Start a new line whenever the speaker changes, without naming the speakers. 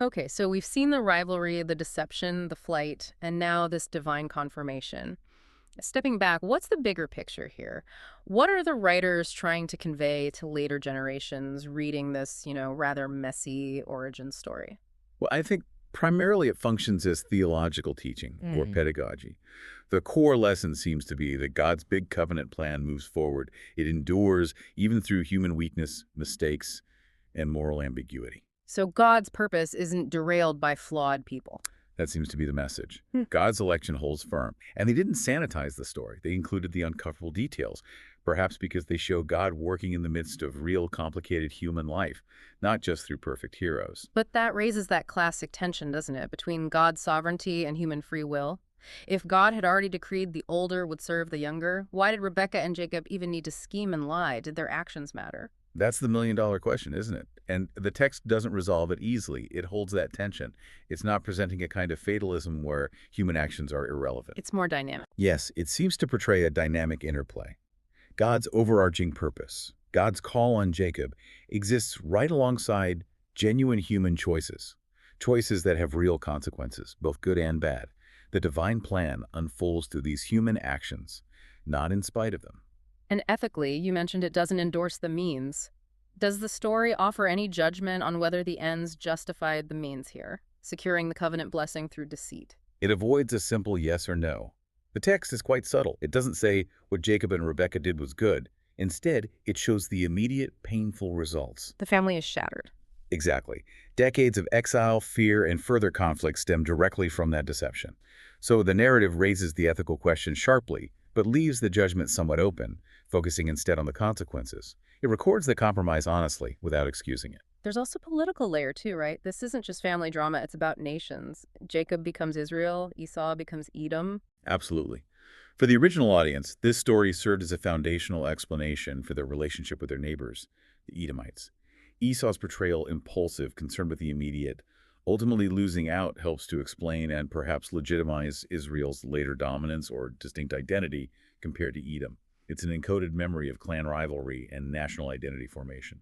Okay, so we've seen the rivalry, the deception, the flight, and now this divine confirmation. Stepping back, what's the bigger picture here? What are the writers trying to convey to later generations reading this, rather messy origin story?
Well, I think primarily it functions as theological teaching or
Mm.
pedagogy. The core lesson seems to be that God's big covenant plan moves forward. It endures even through human weakness, mistakes, and moral ambiguity.
So God's purpose isn't derailed by flawed people.
That seems to be the message.
Hmm.
God's election holds firm. And they didn't sanitize the story. They included the uncomfortable details, perhaps because they show God working in the midst of real complicated human life, not just through perfect heroes.
But that raises that classic tension, doesn't it, between God's sovereignty and human free will? If God had already decreed the older would serve the younger, why did Rebecca and Jacob even need to scheme and lie? Did their actions matter?
That's the million-dollar question, isn't it? And the text doesn't resolve it easily. It holds that tension. It's not presenting a kind of fatalism where human actions are irrelevant.
It's more dynamic.
Yes, it seems to portray a dynamic interplay. God's overarching purpose, God's call on Jacob, exists right alongside genuine human choices, choices that have real consequences, both good and bad. The divine plan unfolds through these human actions, not in spite of them.
And ethically, you mentioned it doesn't endorse the means. Does the story offer any judgment on whether the ends justified the means here, securing the covenant blessing through deceit?
It avoids a simple yes or no. The text is quite subtle. It doesn't say what Jacob and Rebekah did was good. Instead, it shows the immediate, painful results.
The family is shattered.
Exactly. Decades of exile, fear, and further conflict stem directly from that deception. So the narrative raises the ethical question sharply, but leaves the judgment somewhat open, focusing instead on the consequences. It records the compromise honestly, without excusing it.
There's also political layer too, right? This isn't just family drama, it's about nations. Jacob becomes Israel, Esau becomes Edom.
Absolutely. For the original audience, this story served as a foundational explanation for their relationship with their neighbors, the Edomites. Esau's portrayal impulsive, concerned with the immediate, ultimately losing out helps to explain and perhaps legitimize Israel's later dominance or distinct identity compared to Edom. It's an encoded memory of clan rivalry and national identity formation.